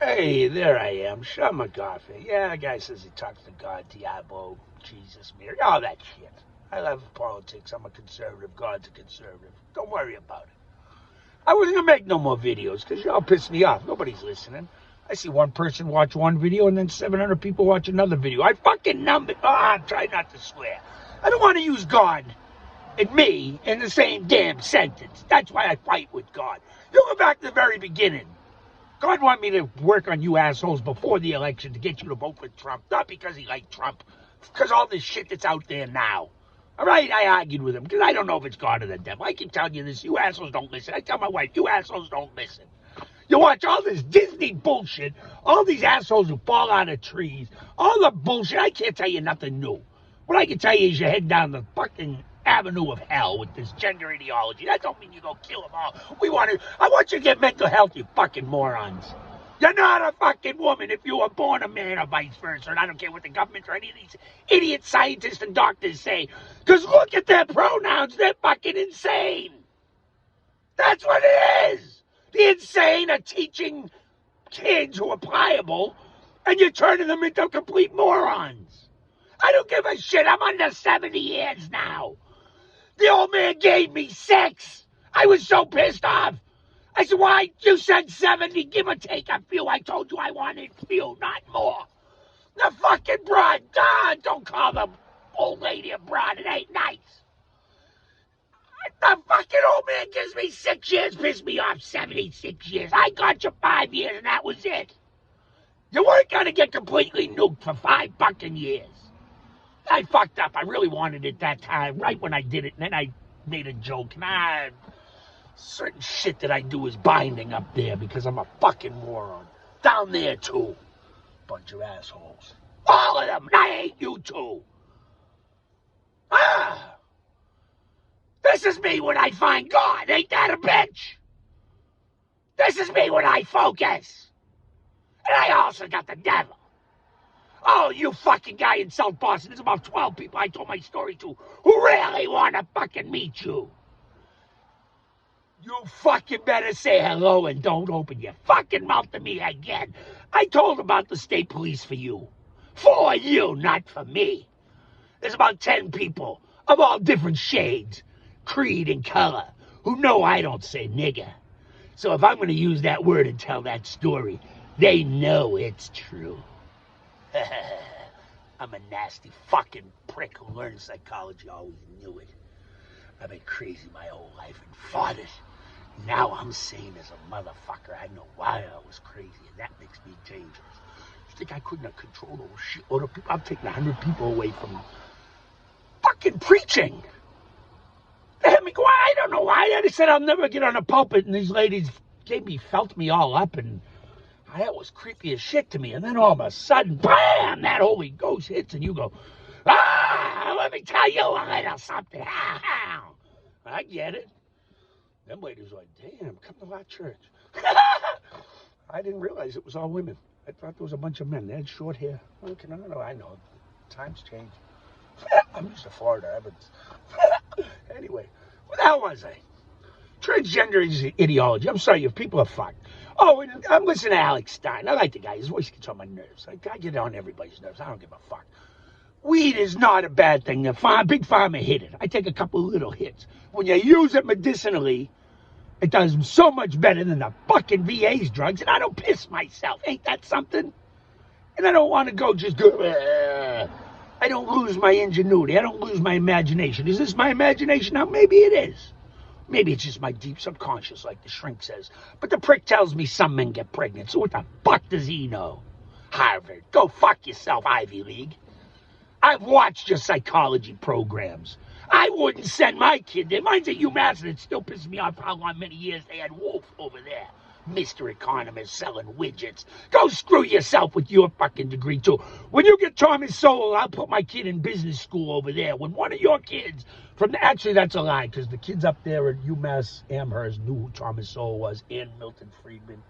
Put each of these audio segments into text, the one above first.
Hey, there I am, Sean McGoffey. Yeah, the guy says he talks to God, Diablo, Jesus, Mary, all that shit. I love politics. I'm a conservative. God's a conservative. Don't worry about it. I wasn't going to make no more videos because y'all piss me off. Nobody's listening. I see one person watch one video and then 700 people watch another video. I fucking numb it. I'm trying not to swear. I don't want to use God and me in the same damn sentence. That's why I fight with God. You go back to the very beginning. God wanted me to work on you assholes before the election to get you to vote for Trump. Not because he liked Trump. Because all this shit that's out there now. All right, I argued with him because I don't know if it's God or the devil. I keep telling you this. You assholes don't listen. I tell my wife, you assholes don't listen. You watch all this Disney bullshit, all these assholes who fall out of trees, all the bullshit. I can't tell you nothing new. What I can tell you is you head down the fucking avenue of hell with this gender ideology. That don't mean you go kill them all. I want you to get mental health, you fucking morons. You're not a fucking woman if you were born a man or vice versa. And I don't care what the government or any of these idiot scientists and doctors say. Because look at their pronouns. They're fucking insane. That's what it is. The insane are teaching kids who are pliable, and you're turning them into complete morons. I don't give a shit. I'm under 70 years now. The old man gave me 6. I was so pissed off. I said, why? You said 70, give or take a few. I told you I wanted few, not more. The fucking broad. God, don't call the old lady a broad. It ain't nice. The fucking old man gives me 6 years, pissed me off 76 years. I got you 5 years, and that was it. You weren't going to get completely nuked for 5 fucking years. I fucked up. I really wanted it that time, right when I did it, and then I made a joke. Certain shit that I do is binding up there because I'm a fucking moron. Down there, too. Bunch of assholes. All of them. And I hate you, too. This is me when I find God. Ain't that a bitch? This is me when I focus. And I also got the devil. Oh, you fucking guy in South Boston. There's about 12 people I told my story to who really want to fucking meet you. You fucking better say hello and don't open your fucking mouth to me again. I told about the state police for you. For you, not for me. There's about 10 people of all different shades, creed, and color who know I don't say nigger. So if I'm going to use that word and tell that story, they know it's true. I'm a nasty fucking prick who learned psychology, always knew it. I've been crazy my whole life and fought it. Now I'm sane as a motherfucker. I know why I was crazy, and that makes me dangerous. You think I couldn't have controlled those shitload of people? I'm taking 100 people away from fucking preaching. They had me go, I don't know why. They said I'll never get on a pulpit, and these ladies felt me all up, and that was creepy as shit to me. And then all of a sudden, bam, that Holy Ghost hits, and you go, let me tell you a little something. I get it. Them ladies were like, damn, come to our church. I didn't realize it was all women. I thought there was a bunch of men. They had short hair. I know. Times change. I'm used to Florida. Anyway, what the hell was I? Transgender ideology. I'm sorry, if people are fucked. Oh, and I'm listening to Alex Stein. I like the guy. His voice gets on my nerves. I get on everybody's nerves. I don't give a fuck. Weed is not a bad thing. The big pharma hit it. I take a couple of little hits. When you use it medicinally, it does so much better than the fucking VA's drugs, and I don't piss myself. Ain't that something? And I don't want to go just go. I don't lose my ingenuity. I don't lose my imagination. Is this my imagination now? Maybe it is. Maybe it's just my deep subconscious, like the shrink says. But the prick tells me some men get pregnant, so what the fuck does he know? Harvard, go fuck yourself, Ivy League. I've watched your psychology programs. I wouldn't send my kid there. Mine's at UMass, and it still pisses me off how long, many years they had Wolf over there. Mr. Economist selling widgets. Go screw yourself with your fucking degree, too. When you get Thomas Sowell, I'll put my kid in business school over there. When one of your kids actually, that's a lie, because the kids up there at UMass Amherst knew who Thomas Sowell was and Milton Friedman.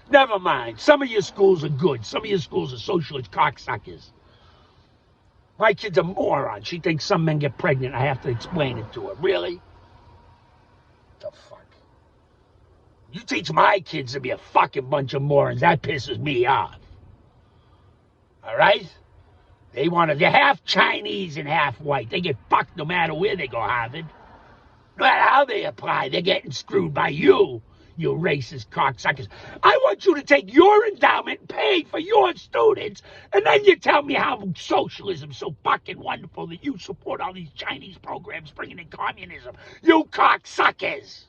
Never mind. Some of your schools are good. Some of your schools are socialist cocksuckers. My kid's a moron. She thinks some men get pregnant. I have to explain it to her. Really? The fuck? You teach my kids to be a fucking bunch of morons. That pisses me off. All right? They're half Chinese and half white. They get fucked no matter where they go, Harvard. No matter how they apply, they're getting screwed by you racist cocksuckers. I want you to take your endowment and pay for your students, and then you tell me how socialism's so fucking wonderful that you support all these Chinese programs bringing in communism. You cocksuckers.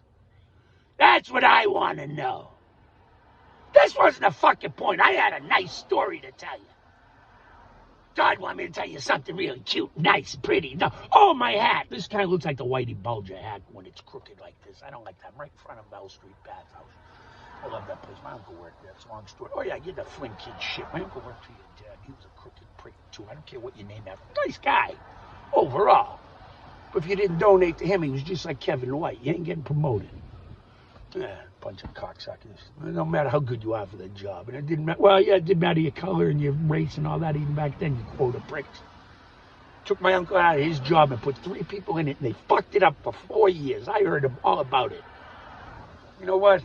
That's what I want to know. This wasn't a fucking point. I had a nice story to tell you. God wanted me to tell you something really cute, nice, pretty. No, oh, my hat. This kind of looks like the Whitey Bulger hat when it's crooked like this. I don't like that. I'm right in front of Bell Street Bathhouse. I love that place. My uncle worked there. It's a long story. Oh, yeah, you're the Flynn kid shit. My uncle worked for your dad. He was a crooked prick, too. I don't care what you name that. Nice guy, overall. But if you didn't donate to him, he was just like Kevin White. You ain't getting promoted. Bunch of cocksuckers. No matter how good you are for the job. And it didn't matter. Well, yeah, it didn't matter your color and your race and all that. Even back then, you quota pricks. Took my uncle out of his job and put 3 people in it, and they fucked it up for 4 years. I heard all about it. You know what?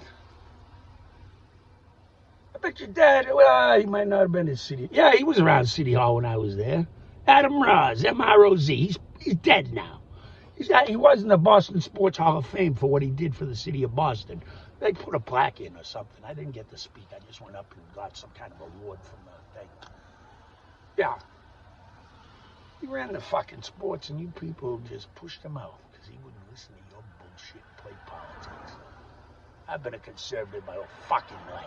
I bet your dad, well, he might not have been in City. Yeah, he was around City Hall when I was there. Adam Roz, M-R-O-Z. He's dead now. He was in the Boston Sports Hall of Fame for what he did for the city of Boston. They put a plaque in or something. I didn't get to speak. I just went up and got some kind of award from the thing. Yeah. He ran the fucking sports, and you people just pushed him out because he wouldn't listen to your bullshit and play politics. I've been a conservative my whole fucking life.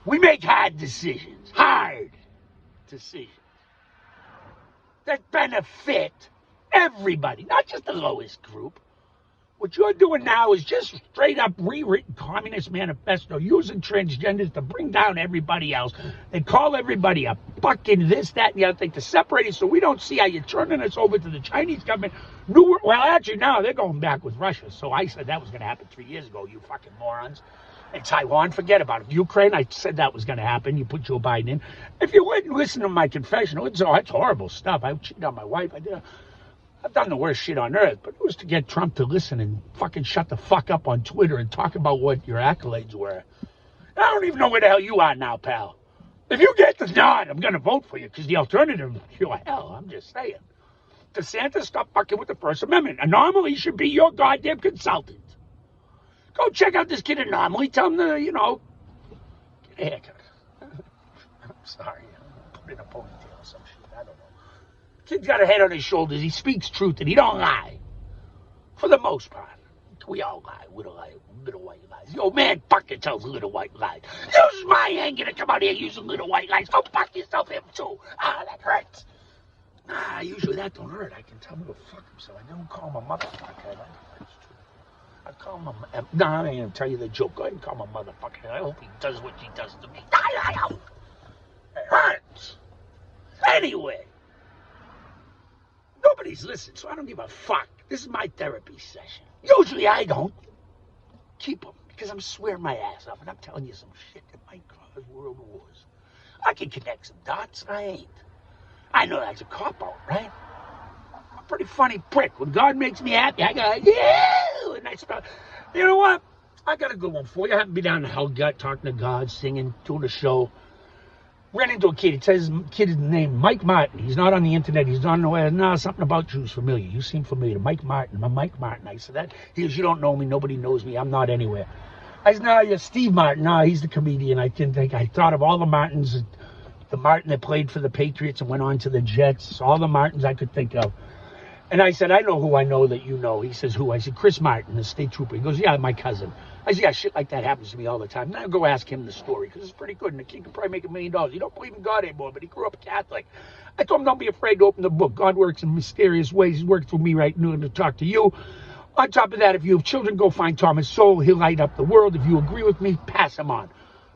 We make hard decisions. Hard decisions. That benefit everybody, not just the lowest group. What you're doing now is just straight up rewritten Communist Manifesto using transgenders to bring down everybody else. They call everybody a fucking this, that, and the other thing to separate it so we don't see how you're turning us over to the Chinese government. Well, actually, now they're going back with Russia. So I said that was going to happen 3 years ago, you fucking morons. And Taiwan, forget about it. Ukraine, I said that was going to happen. You put Joe Biden in. If you wouldn't listen to my confessional, it's horrible stuff. I cheated on my wife. I've done the worst shit on earth, but it was to get Trump to listen and fucking shut the fuck up on Twitter and talk about what your accolades were. I don't even know where the hell you are now, pal. If you get the nod, I'm going to vote for you because the alternative is pure hell. I'm just saying. DeSantis, stop fucking with the First Amendment. Anomaly should be your goddamn consultant. Go check out this kid Anomaly. Tell him to, get a haircut. I'm sorry. Put in a ponytail or some shit. I don't know. Kid's got a head on his shoulders. He speaks truth, and he don't lie. For the most part. We all lie. Little white lies. Yo, man fucking tells little white lies. Use my anger to come out here using little white lies. Go fuck yourself, him too. That hurts. Usually that don't hurt. I can tell him to fuck himself. I don't call him a motherfucker. I call him a... No, I ain't gonna tell you the joke. Go ahead and call him a motherfucker. I hope he does what he does to me. It hurts. Anyway. Nobody's listening, so I don't give a fuck. This is my therapy session. Usually I don't keep them because I'm swearing my ass off and I'm telling you some shit that might cause world wars. I can connect some dots. I ain't. I know that's a cop-out, right? I'm a pretty funny prick. When God makes me happy, I go, yeah! And I start, you know what? I got a good one for you. I happen to be down in Hellgut talking to God, singing, doing a show. Ran into a kid. It says his kid is named Mike Martin. He's not on the internet. He's not nowhere. No, something about you's familiar. You seem familiar. Mike Martin. I'm Mike Martin. I said that. He goes, you don't know me. Nobody knows me. I'm not anywhere. I said, no, you're Steve Martin. No, he's the comedian. I thought of all the Martins. The Martin that played for the Patriots and went on to the Jets. All the Martins I could think of. And I said, I know who I know that you know. He says, who? I said, Chris Martin, the state trooper. He goes, yeah, my cousin. I said, yeah, shit like that happens to me all the time. Now go ask him the story because it's pretty good. And the kid could probably make $1 million. He don't believe in God anymore, but he grew up Catholic. I told him, don't be afraid to open the book. God works in mysterious ways. He's worked through me right now to talk to you. On top of that, if you have children, go find Thomas Sowell. He'll light up the world. If you agree with me, pass him on.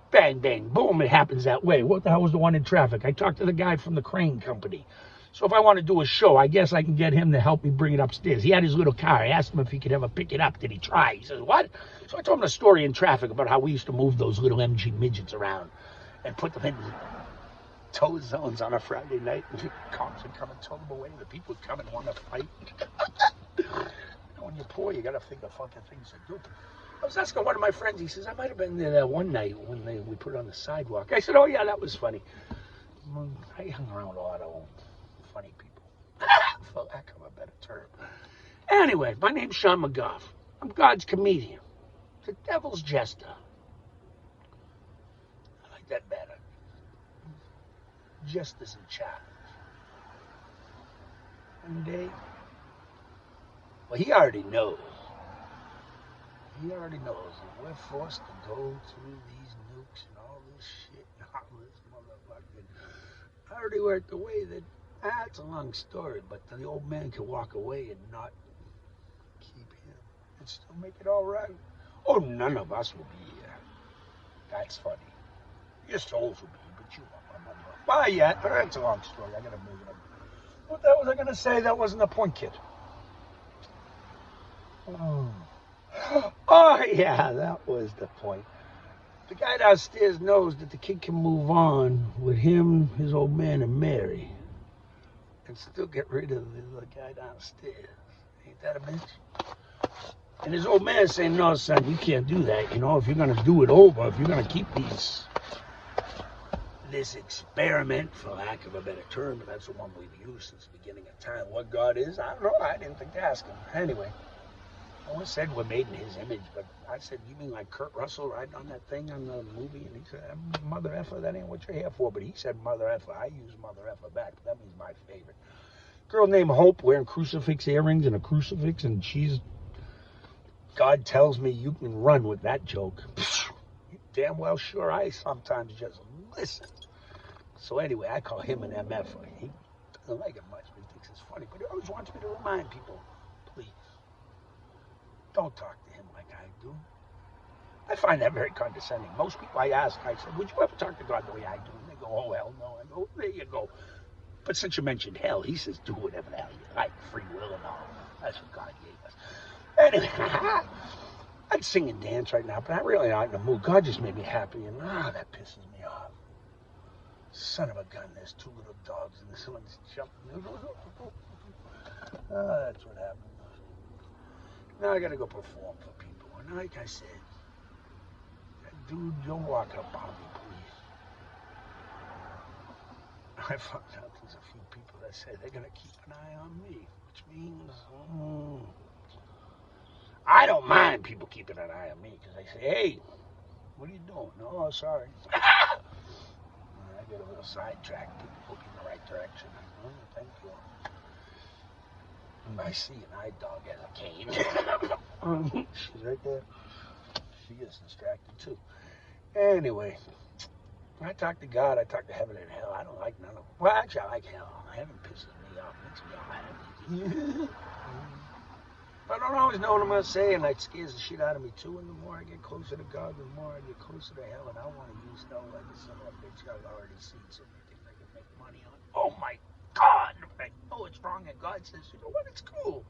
Bang, bang, boom. It happens that way. What the hell was the one in traffic? I talked to the guy from the crane company. So if I want to do a show, I guess I can get him to help me bring it upstairs. He had his little car. I asked him if he could ever pick it up. Did he try? He says, what? So I told him the story in traffic about how we used to move those little MG midgets around and put them in tow zones on a Friday night. And the cops would come and tow them away. The people would come and want to fight. When you're poor, you got to think of fucking things to do. I was asking one of my friends, he says, I might have been there that one night when we put it on the sidewalk. I said, oh, yeah, that was funny. I hung around a lot of old funny people, for lack of a better term. Anyway, my name's Sean McGough. I'm God's comedian, the devil's jester. I like that better. Jesters in charge. One day, well, he already knows. He already knows that we're forced to go through these nukes and all this shit and all this motherfucking. I already worked the way that, it's a long story, but the old man can walk away and not keep him and still make it all right. Oh, none of us will be here. That's funny. Your souls will be, but you won't remember. Why yet? It's a long story. I gotta move it up. What the hell was I gonna say? That wasn't the point, kid. Oh, yeah, that was the point. The guy downstairs knows that the kid can move on with him, his old man, and Mary, and still get rid of the guy downstairs. Ain't that a bitch? And his old man saying, no, son, you can't do that. You know, if you're going to do it over, if you're going to keep this experiment, for lack of a better term, but that's the one we've used since the beginning of time. What God is, I don't know. I didn't think to ask him. Anyway. I always said we're made in his image, but I said, you mean like Kurt Russell riding on that thing on the movie? And he said, mother effer, that ain't what you're here for. But he said mother effer. I use mother effer back, but that means my favorite. Girl named Hope wearing crucifix earrings and a crucifix, and God tells me you can run with that joke. You damn well sure I sometimes just listen. So anyway, I call him an MF. He doesn't like it much, but he thinks it's funny. But he always wants me to remind people, please. Don't talk to him like I do. I find that very condescending. Most people I ask, I said, would you ever talk to God the way I do? And they go, oh, hell no. I go, there you go. But since you mentioned hell, he says, do whatever the hell you like, free will and all. That's what God gave us. Anyway, I'd sing and dance right now, but I'm really not in the mood. God just made me happy, and that pisses me off. Son of a gun, there's two little dogs, and this one's jumping. That's what happened. Now I gotta go perform for people. And like I said, dude, don't walk up on me, please. I found out there's a few people that say they're gonna keep an eye on me, which means I don't mind people keeping an eye on me because they say, hey, what are you doing? No, sorry. I get a little sidetracked. People put me in the right direction. Thank you. I see an eye dog as a cane. She's right there. She gets distracted too. Anyway, I talk to God, I talk to heaven and hell. I don't like none of them. Well, actually, I like hell. Heaven pisses me off. Makes me all happy. I don't always know what I'm going to say, and it scares the shit out of me too. And the more I get closer to God, the more I get closer to hell. And I want to use hell like a son of a bitch. I've already seen so many things I can make money on. Oh my God! I know it's wrong, and God says, you know what? It's cool.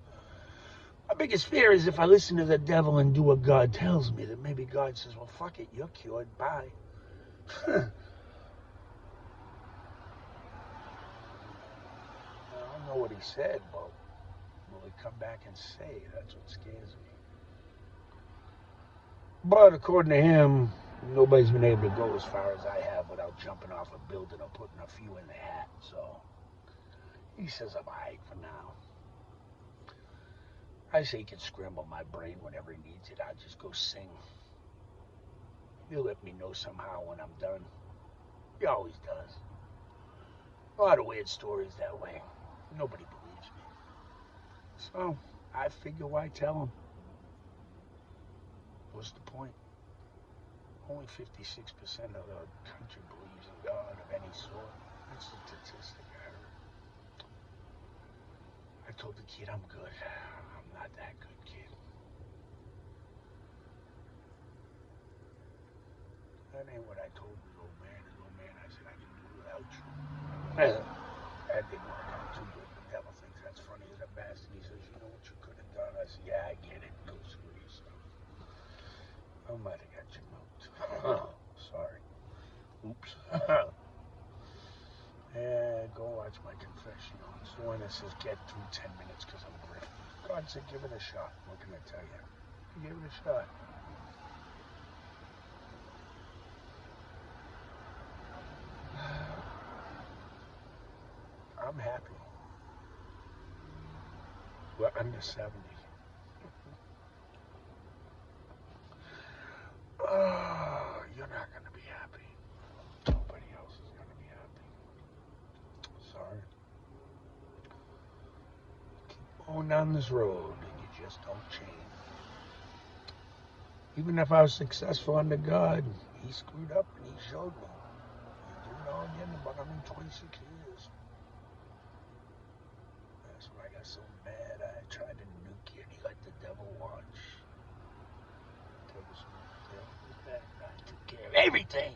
My biggest fear is if I listen to the devil and do what God tells me, that maybe God says, well, fuck it, you're cured, bye. I don't know what he said, but will he come back and say? That's what scares me. But according to him, nobody's been able to go as far as I have without jumping off a building or putting a few in the hat. So he says I'm all right for now. I say he can scramble my brain whenever he needs it. I'll just go sing. He'll let me know somehow when I'm done. He always does. A lot of weird stories that way. Nobody believes me. So I figure why tell him? What's the point? Only 56% of the country believes in God of any sort. That's a statistic I heard. I told the kid I'm good. I'm not that good, kid. That ain't what I told his old man. His old man, I said, I can do without you. That didn't work out too good. The devil thinks that's funny as a bastard. He says, you know what you could have done? I said, yeah, I get it. Go screw yourself. I might have got you moved. Sorry. Oops. Yeah, go watch my confessional. It's the one that says get through 10 minutes because I'm grifting. God said give it a shot. What can I tell you? Give it a shot. I'm happy. We're under 70. Oh, you're not going to be happy. Nobody else is going to be happy. Sorry. Keep going down this road and you just don't change. Even if I was successful under God, he screwed up and he showed me. He did it all again in about 126 years. That's when I got so mad I tried to nuke you and he let the devil watch. I took care of everything.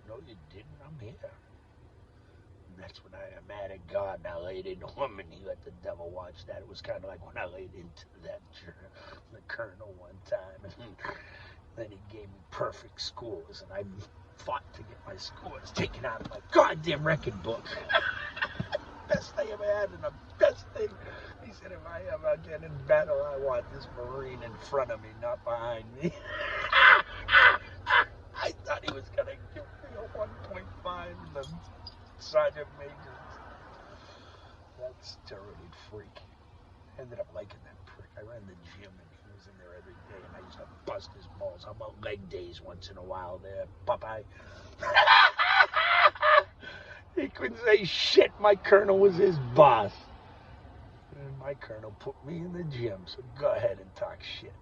No, you didn't. I'm here. And that's when I got mad at God and I laid into him and he let the devil watch that. It was kind of like when I laid into that the colonel one time. And then he gave me perfect scores and I fought to get my scores taken out of my goddamn record book. Best I ever had and the best thing. He said, if I ever get in battle, I want this Marine in front of me, not behind me. I thought he was going to give me a 1.5 in the Sergeant Major. That steroid freak. Ended up liking that prick. I ran the gym and he was in there every day and I used to bust his balls. How about leg days once in a while there, Popeye? He couldn't say shit. My colonel was his boss. And my colonel put me in the gym, so go ahead and talk shit.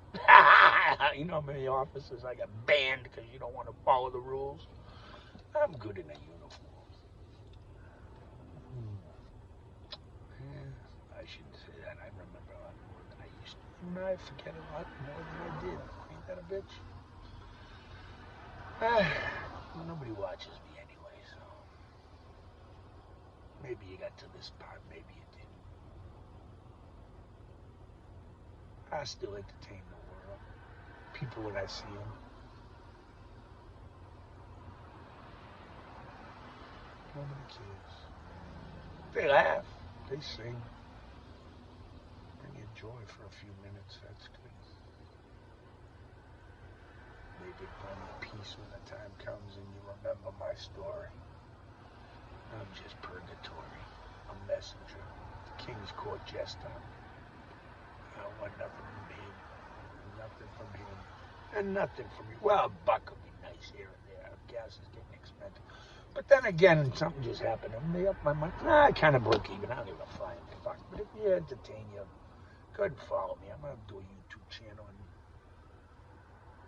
You know how many officers I got banned because you don't want to follow the rules? I'm good in a uniform. Yeah, I shouldn't say that. I remember a lot more than I used to. And I forget a lot more than I did. Ain't that a bitch? Nobody watches me anyway, so maybe you got to this part, maybe you didn't. I still entertain the world. People when I see them. Nobody cares. They laugh. They sing. Bring you joy for a few minutes. That's good. Maybe bring you peace when the time comes and you remember my story. I'm just purgatory. A messenger. The King's Court jester. I don't want nothing from him. Nothing from him. And nothing from you. Well, a buck would be nice here and there. Gas is getting expensive. But then again, something just happened. They up my money. I kind of broke even. I don't give a flying fuck. But if you entertain you, go ahead and follow me. I'm going to do a YouTube channel and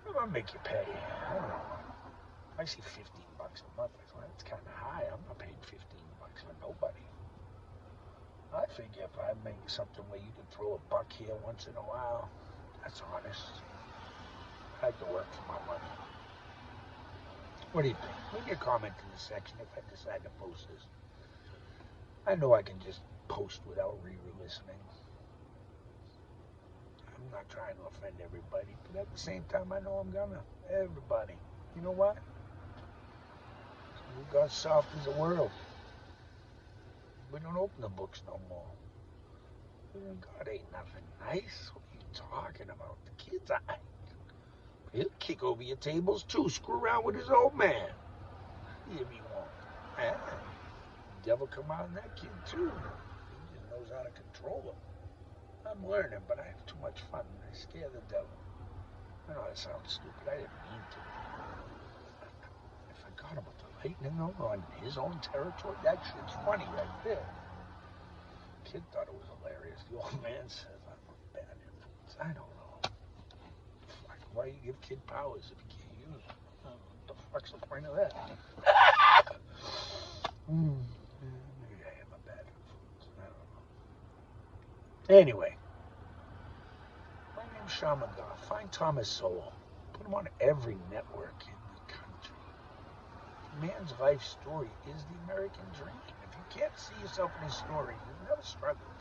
I'm going to make you pay. I don't know. I see $15 a month. I thought that's kind of high. I'm not paying $15 for nobody. I figure if I make something where you can throw a buck here once in a while, that's honest. I like to work for my money. What do you think? Leave me a comment in the section if I decide to post this. I know I can just post without re-listening. I'm not trying to offend everybody, but at the same time, I know I'm gonna. Everybody. You know what? We got soft as a world. We don't open the books no more. God ain't nothing nice. What are you talking about? The kids, he'll kick over your tables too. Screw around with his old man. If he won't. Man, the devil come out in that kid too. He just knows how to control him. I'm learning, but I have too much fun. I scare the devil. I know that sounds stupid. I didn't mean to. I forgot about the lightning on his own territory. That shit's funny right there. Kid thought it was hilarious. The old man says I'm a bad influence. I don't know. Fuck, why you give kid powers if you can't use them? What the fuck's the point of that? Maybe I am a bad influence. I don't know. Anyway, my name's Sean McGough. Find Thomas Sowell. Put him on every network in the country. Man's life story is the American dream. If you can't see yourself in his story, you've never struggled.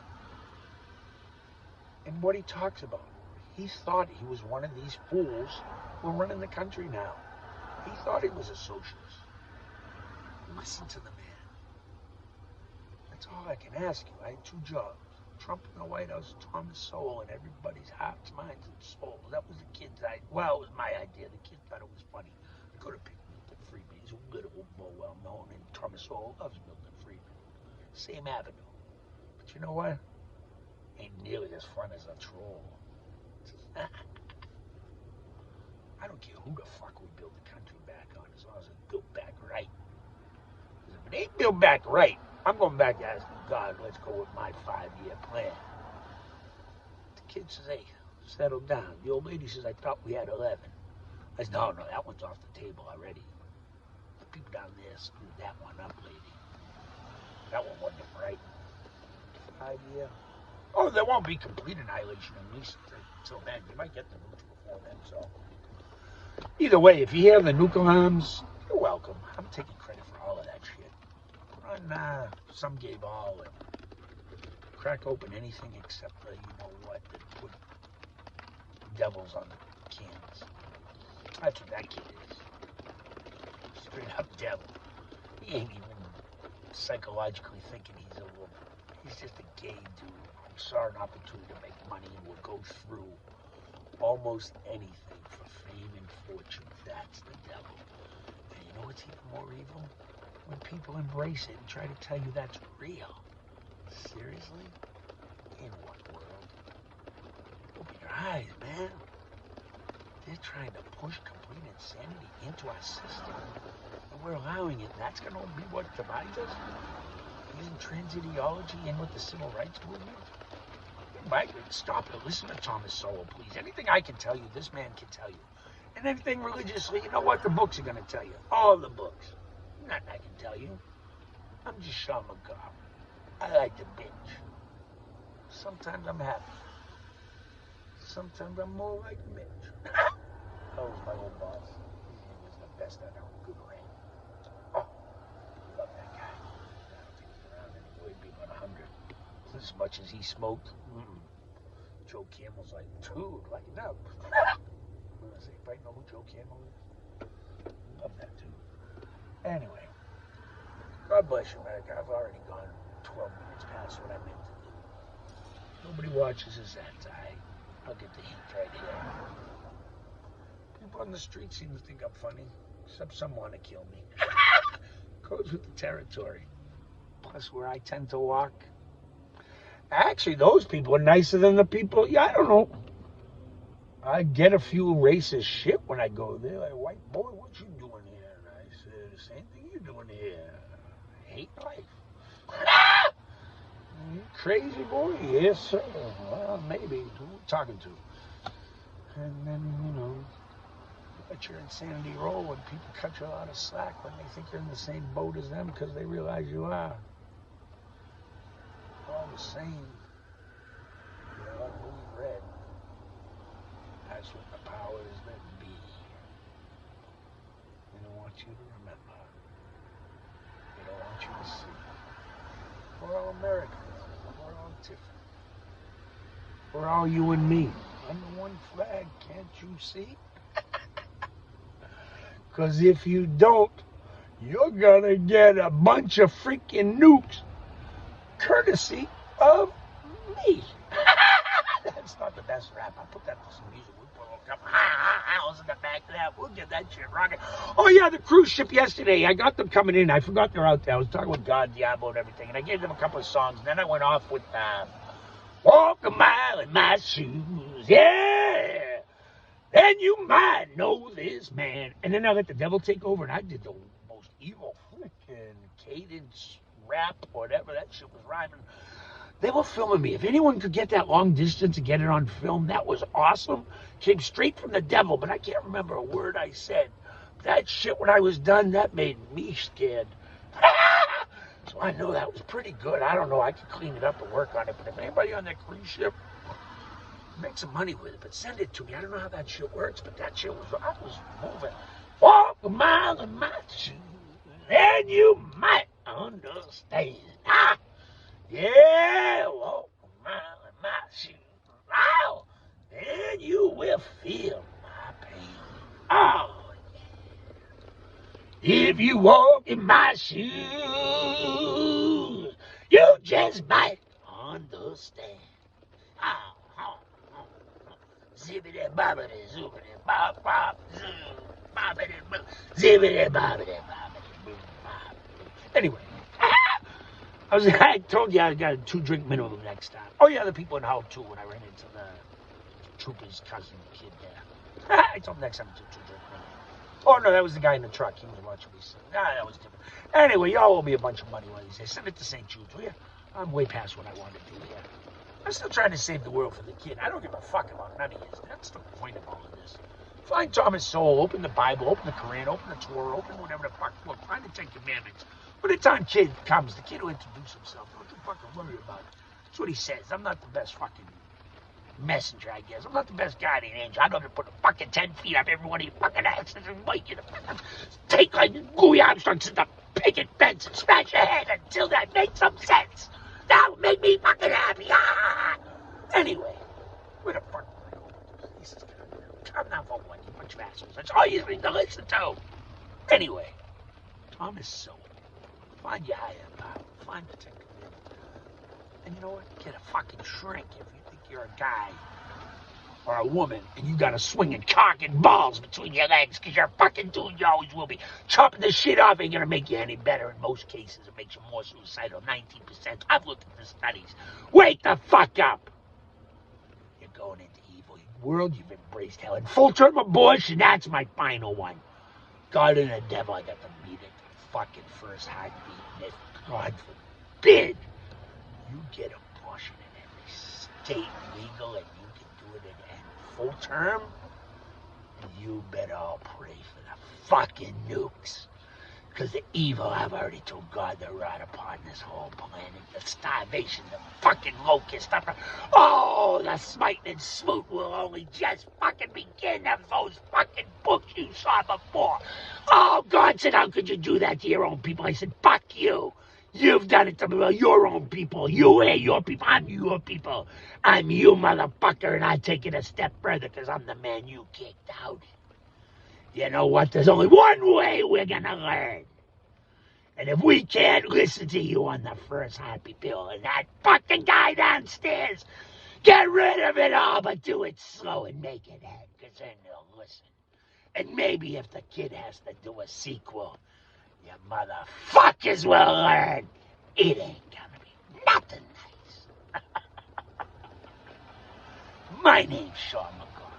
And what he talks about, he thought he was one of these fools who are running the country now. He thought he was a socialist. Listen to the man. That's all I can ask you. I had 2 jobs. Trump in the White House, Thomas Sowell in everybody's hearts, minds, and souls. That was the kid's idea. Well, it was my idea. The kid thought it was funny. Go to pick Milton Friedman. He's a little more well known, and Thomas Sowell loves Milton Friedman. Same avenue. But you know what? Ain't nearly as fun as a troll. I don't care who the fuck we build the country back on, as long as it's built back right. Because if it ain't built back right, I'm going back to asking God, let's go with my 5-year plan. The kid says, hey, settle down. The old lady says, I thought we had 11. I said, no, that one's off the table already. The people down there screwed that one up, lady. That one wasn't right. 5-year. Oh, there won't be complete annihilation until then. You might get the nukes before then, so. Either way, if you hear the nuke alarms, you're welcome. I'm taking credit for all of that shit. Run some gay ball and crack open anything except the, you know what, that put devils on the cans. That's what that kid is. Straight up devil. He ain't even psychologically thinking he's a woman. He's just a gay dude who saw an opportunity to make money and will go through almost anything for fame and fortune. That's the devil. And you know what's even more evil? When people embrace it and try to tell you that's real. Seriously? In what world? Open your eyes, man. They're trying to push complete insanity into our system. And we're allowing it. That's going to be what divides us? Using trans ideology in with the civil rights movement? You might stop and listen to Thomas Sowell, please. Anything I can tell you, this man can tell you. And anything religiously, you know what the books are going to tell you. All the books. Nothing I can tell you. I'm just Sean McGar. I like to binge. Sometimes I'm happy. Sometimes I'm more like Mitch. That was my old boss. He was the best I know. Good man. Oh, love that guy. I don't think he's around anymore. He'd be about 100. As much as he smoked. Joe Campbell's like, dude, like no. Does anybody know who Joe Campbell is? Love that dude. Anyway, God bless you, America. I've already gone 12 minutes past what I meant to do. Nobody watches his ads. I'll get the heat right here. People on the street seem to think I'm funny, except some want to kill me. Goes with the territory. Plus, where I tend to walk. Actually, those people are nicer than the people. Yeah, I don't know. I get a few racist shit when I go there. Like, white boy, what you doing here? And I said, the same thing you doing here. I hate life. You crazy boy? Yes, sir. Well, maybe. Who are you talking to? And then, you know, let your insanity roll when people cut you a lot of slack when they think you're in the same boat as them because they realize you are. All the same, you're unmoved red. That's what the powers that be. They don't want you to remember. They don't want you to see. We're all Americans. We're all different. We're all you and me. Under one flag, can't you see? Because if you don't, you're gonna get a bunch of freaking nukes courtesy of me. That's not the best rap. I'll put that to some music. We'll put a little couple house in the back of that. We'll get that shit rocking. Oh yeah, the cruise ship yesterday. I got them coming in. I forgot they're out there. I was talking with God, Diablo, and everything. And I gave them a couple of songs. And then I went off with Walk a Mile in My Shoes. Yeah. Then you might know this man. And then I let the devil take over. And I did the most evil freaking cadence rap or whatever that shit was rhyming. They were filming me. If anyone could get that long distance and get it on film, that was awesome. Came straight from the devil, but I can't remember a word I said. That shit, when I was done, that made me scared. So I know that was pretty good. I don't know. I could clean it up and work on it. But if anybody on that cruise ship, make some money with it. But send it to me. I don't know how that shit works, but that shit was, I was moving. Walk a mile in my shoes, and you might understand. Yeah, walk a mile in my shoes. Wow, and you will feel my pain. Oh, yeah. If you walk in my shoes, you just might understand. Oh, oh, oh, oh. Zippity bobbity zoopity bop bop zoom bobbity boo zippity bobbity bobbity boom bop. Anyway. I told you I got a 2-drink minimum next time. Oh yeah, the people in Hull too when I ran into the trooper's cousin kid there. I told him next time it's a 2-drink minimum. Oh no, that was the guy in the truck. He was watching me sing. Nah, that was different. Anyway, y'all owe me a bunch of money one of these days. Send it to St. Jude's, will you? I'm way past what I wanted to do here. I'm still trying to save the world for the kid. I don't give a fuck about none of this. That's the point of all of this. Find Thomas Sowell, open the Bible, open the Quran, open the Torah, open whatever the fuck. Look, find the 10 Commandments. When the time kid comes, the kid will introduce himself. Don't you fucking worry about it. That's what he says. I'm not the best fucking messenger, I guess. I'm not the best guardian angel. I don't have to put a fucking 10 feet up every one of you fucking asses and wait you to fucking take like Louis Armstrong to the picket fence and smash your head until that makes some sense. That would make me fucking happy. Ah! Anyway, where the fuck am I going with this? Calm down for one, you bunch of assholes. That's all you need to listen to. Anyway, Thomas Sowell. Find your higher power. Find the 10 Commandments. And you know what? Get a fucking shrink if you think you're a guy or a woman and you got a swinging cock and balls between your legs because you're a fucking dude, you always will be. Chopping the shit off ain't gonna make you any better. In most cases, it makes you more suicidal. 19%. I've looked at the studies. Wake the fuck up. You're going into evil world. You've embraced hell. And full-term abortion, that's my final one. God and the devil, I got to meet it. Fucking first heartbeat. And if God forbid you get abortion in every state legal and you can do it in full term, you better all pray for the fucking nukes. Because the evil I've already told God to rot upon this whole planet. The starvation, the fucking locust. Oh, the smite and smoot will only just fucking begin of those fucking books you saw before. Oh, God said, how could you do that to your own people? I said, fuck you. You've done it to your own people. You ain't your people. I'm your people. I'm you, motherfucker, and I take it a step further because I'm the man you kicked out. You know what? There's only one way we're gonna learn. And if we can't listen to you on the first heartbeat bill and that fucking guy downstairs, get rid of it all, but do it slow and make it end, because then they'll listen. And maybe if the kid has to do a sequel, you motherfuckers will learn it ain't gonna be nothing nice. My name's Sean McCall.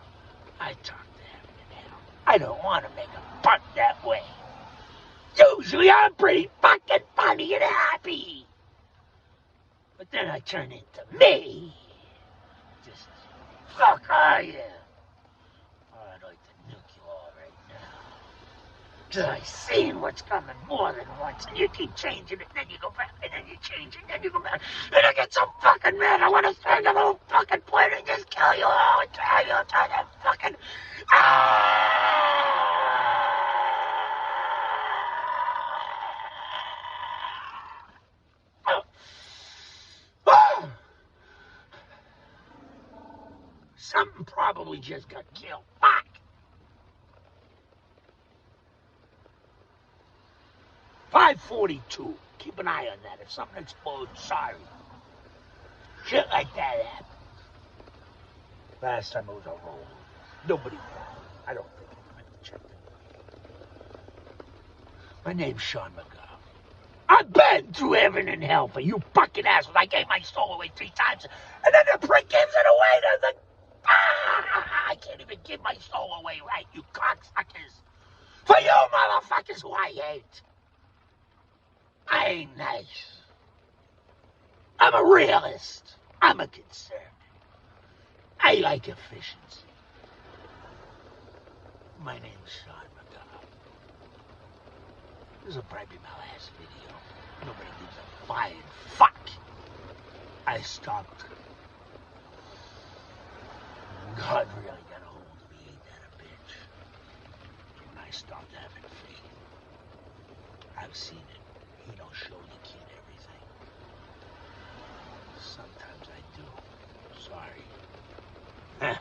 I talk to heaven and hell. I don't want to make a buck that way. Usually I'm pretty fucking funny and happy. But then I turn into me. Just fuck are you? Oh, I'd like to nuke you all right now. Because I've seen what's coming more than once, and you keep changing it, then you go back, and then you change it, then you go back, and I get so fucking mad, I want to string the whole fucking plane and just kill you all and drag you to the fucking... Something probably just got killed. Fuck! .542. Keep an eye on that. If something explodes, sorry. Shit like that happened. Last time it was a roll. Nobody died. I don't think I have to check it. My name's Sean McGowan. I've been through heaven and hell for you fucking assholes. I gave my soul away 3 times, and then the prick gives it away to the... I can't even give my soul away right, you cocksuckers. For you motherfuckers who I hate. I ain't nice. I'm a realist. I'm a conservative. I like efficiency. My name's Sean McGowan. This will probably be my last video. Nobody gives a flying fuck. I stopped. God really got a hold of me, ain't that a bitch? And I stopped having faith. I've seen it. He don't show the kid everything. Sometimes I do. Sorry. That's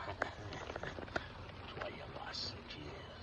why you lost 6 years.